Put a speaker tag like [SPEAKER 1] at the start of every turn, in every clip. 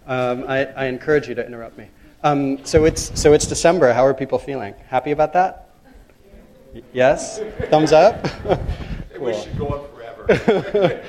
[SPEAKER 1] I encourage you to interrupt me. So it's December. How are people feeling? Happy about that? Yes? Thumbs up?
[SPEAKER 2] Cool. We should go up forever.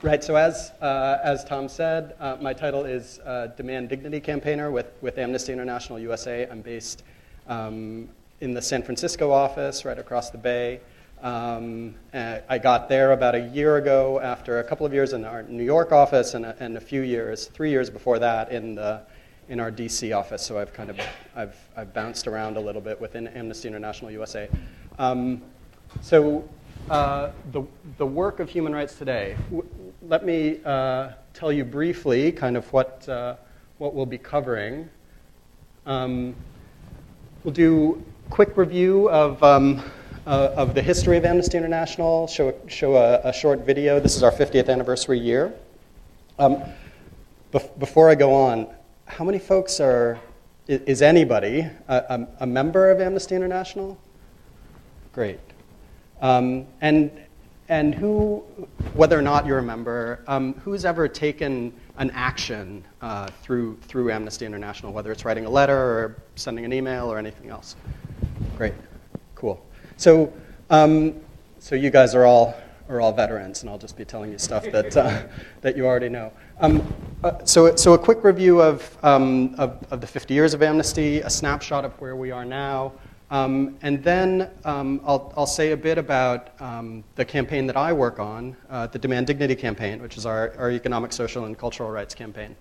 [SPEAKER 1] Right, so as Tom said, my title is Demand Dignity Campaigner with Amnesty International USA. I'm based in the San Francisco office, right across the bay. I got there about a year ago after a couple of years in our New York office and a few years, 3 years before that in our DC office. So I've bounced around a little bit within Amnesty International USA. The work of Human Rights Today. Let me tell you briefly kind of what we'll be covering. We'll do a quick review of the history of Amnesty International, show a short video. This is our 50th anniversary year. Before I go on, how many folks is anybody a member of Amnesty International? Great. And who, whether or not you're a member, who's ever taken an action through Amnesty International, whether it's writing a letter or sending an email or anything else? Great, cool. So you guys are all veterans, and I'll just be telling you stuff that you already know. So a quick review of the 50 years of Amnesty, a snapshot of where we are now. And then I'll say a bit about the campaign that I work on, the Demand Dignity campaign, which is our economic, social, and cultural rights campaign.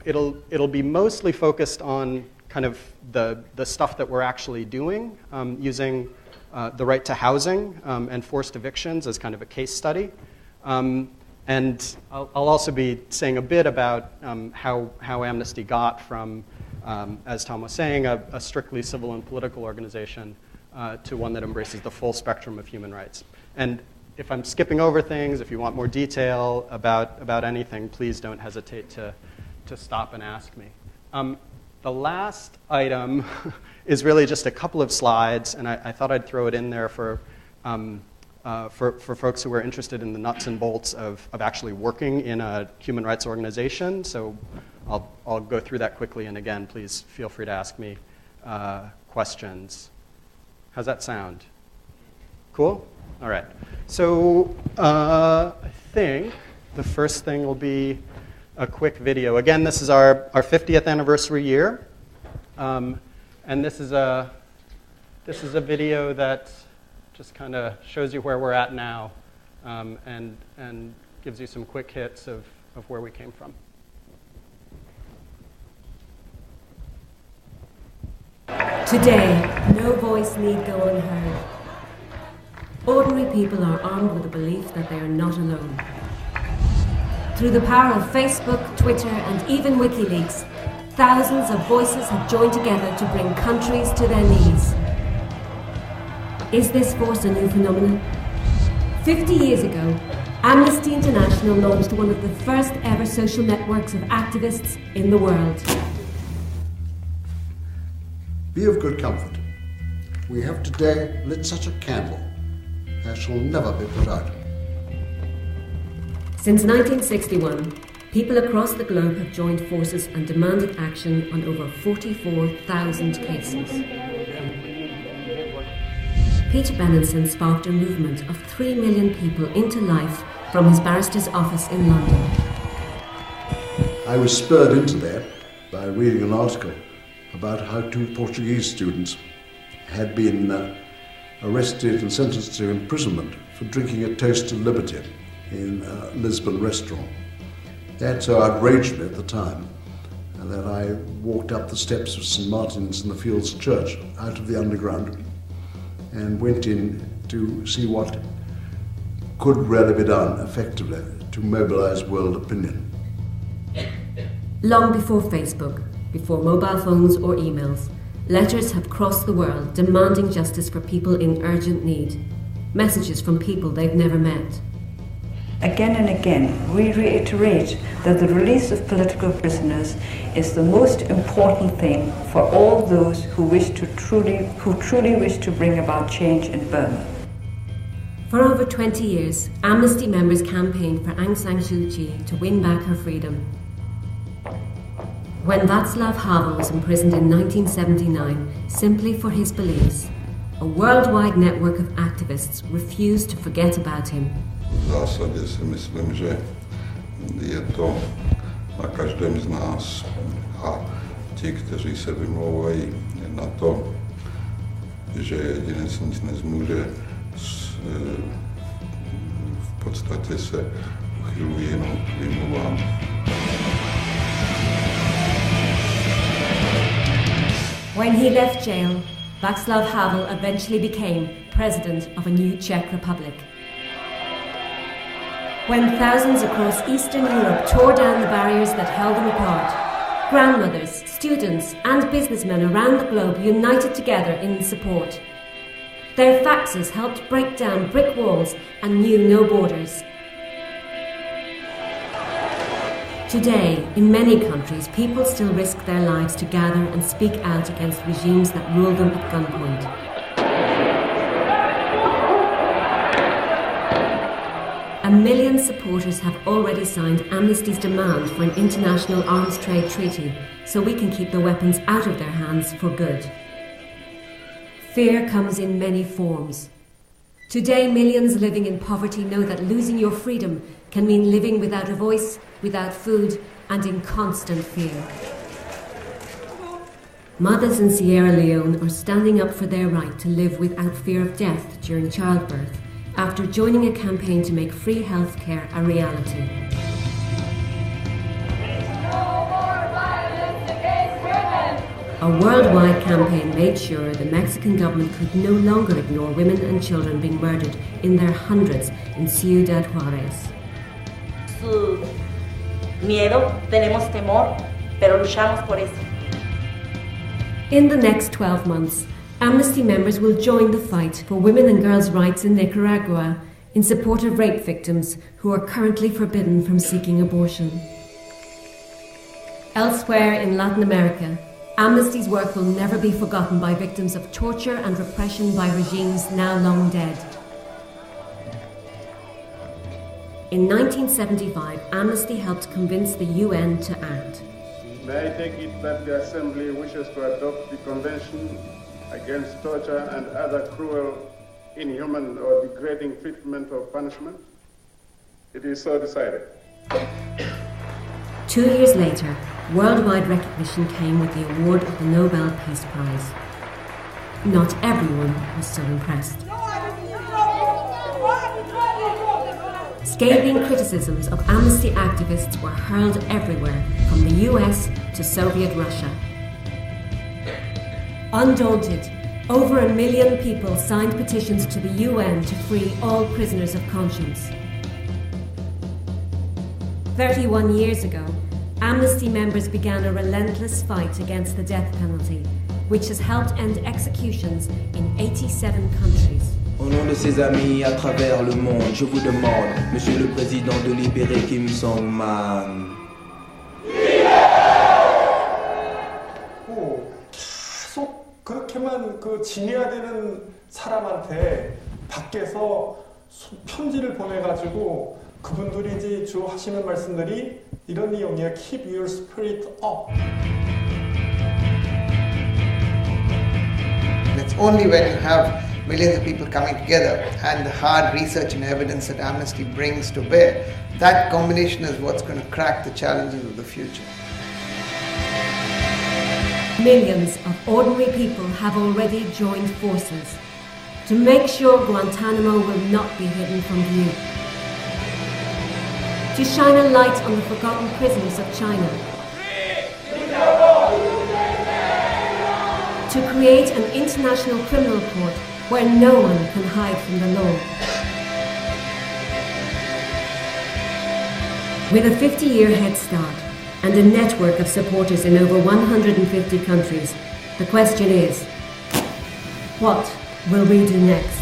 [SPEAKER 1] It'll be mostly focused on kind of the stuff that we're actually doing, using the right to housing and forced evictions as kind of a case study. And I'll also be saying a bit about how Amnesty got from, as Tom was saying, a strictly civil and political organization to one that embraces the full spectrum of human rights. And if I'm skipping over things, if you want more detail about anything, please don't hesitate to stop and ask me. The last item is really just a couple of slides, and I thought I'd throw it in there for folks who are interested in the nuts and bolts of actually working in a human rights organization. So I'll go through that quickly, and again, please feel free to ask me questions. How's that sound? Cool? All right. So I think the first thing will be a quick video. Again, this is our 50th anniversary year, and this is a video that just kind of shows you where we're at now, and gives you some quick hits of where we came from.
[SPEAKER 3] Today, no voice need go unheard. Ordinary people are armed with the belief that they are not alone. Through the power of Facebook, Twitter, and even WikiLeaks, thousands of voices have joined together to bring countries to their knees. Is this force a new phenomenon? 50 years ago, Amnesty International launched one of the first ever social networks of activists in the world.
[SPEAKER 4] Be of good comfort. We have today lit such a candle as shall never be put out.
[SPEAKER 3] Since 1961, people across the globe have joined forces and demanded action on over 44,000 cases. Peter Benenson sparked a movement of 3 million people into life from his barrister's office in London.
[SPEAKER 4] I was spurred into that by reading an article about how 2 Portuguese students had been arrested and sentenced to imprisonment for drinking a toast to liberty in a Lisbon restaurant. That so outraged me at the time that I walked up the steps of St. Martin's in the Fields Church out of the underground and went in to see what could really be done effectively to mobilize world opinion.
[SPEAKER 3] Long before Facebook, before mobile phones or emails, letters have crossed the world demanding justice for people in urgent need. Messages from people they've never met.
[SPEAKER 5] Again and again, we reiterate that the release of political prisoners is the most important thing for all those who truly wish to bring about change in Burma.
[SPEAKER 3] For over 20 years, Amnesty members campaigned for Aung San Suu Kyi to win back her freedom. When Václav Havel was imprisoned in 1979 simply for his beliefs, a worldwide network of activists refused to forget about him.
[SPEAKER 6] V zásadě si myslím, že je to na každém z nás a ti, kteří se vymlouvají na to, že jedinec nic nezmůže, v podstatě se uchylují jenom k výmluvám.
[SPEAKER 3] When he left jail, Václav Havel eventually became president of a new Czech Republic. When thousands across Eastern Europe tore down the barriers that held them apart, grandmothers, students, and businessmen around the globe united together in support. Their faxes helped break down brick walls and knew no borders. Today, in many countries, people still risk their lives to gather and speak out against regimes that rule them at gunpoint. A million supporters have already signed Amnesty's demand for an international arms trade treaty, so we can keep the weapons out of their hands for good. Fear comes in many forms. Today, millions living in poverty know that losing your freedom can mean living without a voice, without food, and in constant fear. Mothers in Sierra Leone are standing up for their right to live without fear of death during childbirth, after joining a campaign to make free healthcare a reality. A worldwide campaign made sure the Mexican government could no longer ignore women and children being murdered in their hundreds in Ciudad Juárez.
[SPEAKER 7] Su miedo, tenemos temor, pero luchamos por eso.
[SPEAKER 3] In the next 12 months, Amnesty members will join the fight for women and girls' rights in Nicaragua in support of rape victims who are currently forbidden from seeking abortion. Elsewhere in Latin America, Amnesty's work will never be forgotten by victims of torture and repression by regimes now long dead. In 1975, Amnesty helped convince the UN to act.
[SPEAKER 8] May I take it that the Assembly wishes to adopt the Convention against torture and other cruel, inhuman or degrading treatment or punishment? It is so decided.
[SPEAKER 3] 2 years later, worldwide recognition came with the award of the Nobel Peace Prize. Not everyone was so impressed. Scathing criticisms of Amnesty activists were hurled everywhere, from the US to Soviet Russia. Undaunted, over 1 million people signed petitions to the UN to free all prisoners of conscience. 31 years ago, Amnesty members began a relentless fight against the death penalty, which has helped end executions in 87 countries.
[SPEAKER 9] Au nom de ses amis à travers le monde, je vous demande, Monsieur le Président, de libérer Kim Song-man.
[SPEAKER 2] 계속 그렇게만 지내야 되는 사람한테 밖에서 편지를 보내가지고 그분들이 이제 주 하시는 말씀들이 이런 내용이야. Keep your spirit up.
[SPEAKER 10] It's only when you have millions of people coming together and the hard research and evidence that Amnesty brings to bear, that combination is what's going to crack the challenges of the future.
[SPEAKER 3] Millions of ordinary people have already joined forces to make sure Guantanamo will not be hidden from view, to shine a light on the forgotten prisoners of China, to create an international criminal court where no one can hide from the law. With a 50-year head start and a network of supporters in over 150 countries, the question is, what will we do next?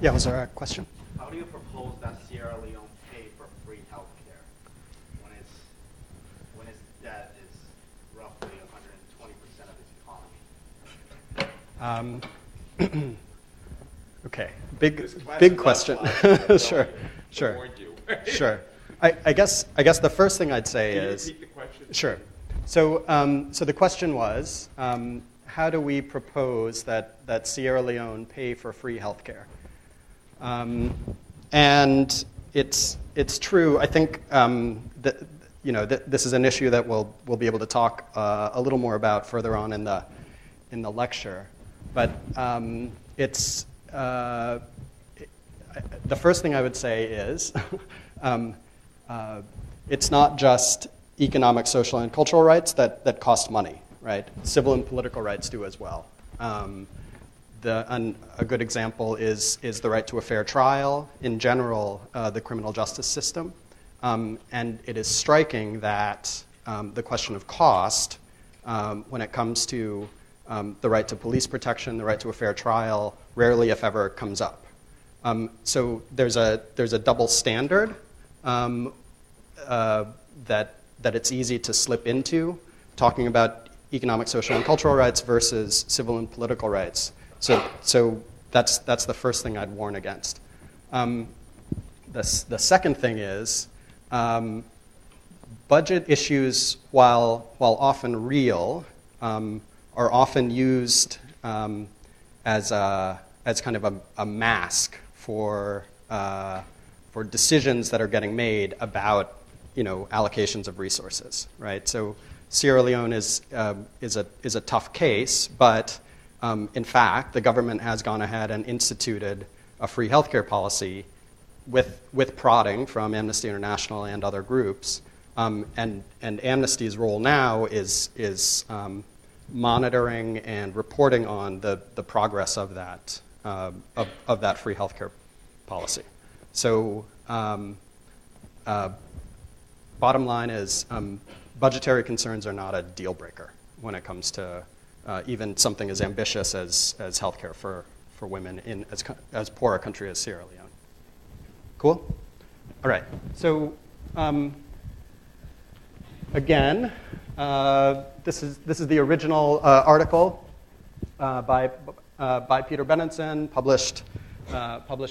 [SPEAKER 1] Yeah, was there a question?
[SPEAKER 11] How do you propose that Sierra Leone pay for free health care when its debt is roughly 120% of its economy?
[SPEAKER 1] Okay, big question. Sure. Sure. I guess the first thing I'd say is.
[SPEAKER 11] Can you repeat the question?
[SPEAKER 1] Sure. So the question was, how do we propose that Sierra Leone pay for free healthcare? And it's true. I think that this is an issue that we'll be able to talk a little more about further on in the lecture. But it's the first thing I would say is it's not just economic, social, and cultural rights that cost money, right? Civil and political rights do as well. A good example is the right to a fair trial, in general, the criminal justice system. And it is striking that the question of cost, when it comes to the right to police protection, the right to a fair trial, rarely, if ever, comes up. So there's a double standard that it's easy to slip into, talking about economic, social, and cultural rights versus civil and political rights. So that's the first thing I'd warn against. The second thing is budget issues, while often real, are often used as kind of a mask for decisions that are getting made about allocations of resources, right? So Sierra Leone is a tough case, but in fact, the government has gone ahead and instituted a free healthcare policy with prodding from Amnesty International and other groups. And Amnesty's role now is monitoring and reporting on the progress of that free healthcare policy. So bottom line is budgetary concerns are not a deal breaker when it comes to even something as ambitious as healthcare for women in as poor a country as Sierra Leone. Cool? All right. So again, this is the original article by Peter Benenson, published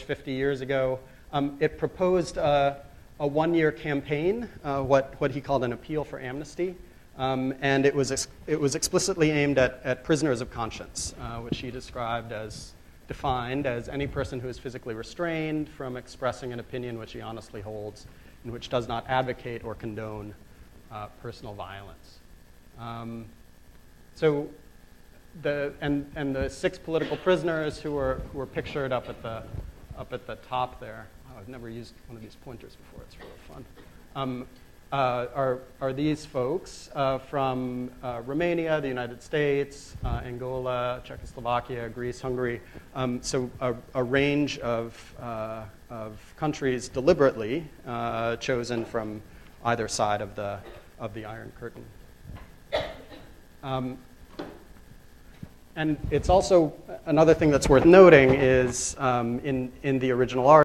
[SPEAKER 1] 50 years ago. It proposed a one-year campaign, what he called an appeal for amnesty, and it was explicitly aimed at prisoners of conscience, which he defined as any person who is physically restrained from expressing an opinion which he honestly holds and which does not advocate or condone personal violence. So the 6 political prisoners who were pictured up at the top there. Oh, I've never used one of these pointers before. It's really fun. Are these folks from Romania, the United States, Angola, Czechoslovakia, Greece, Hungary. So a range of countries deliberately chosen from either side of the Iron Curtain. And it's also, another thing that's worth noting is in the original article,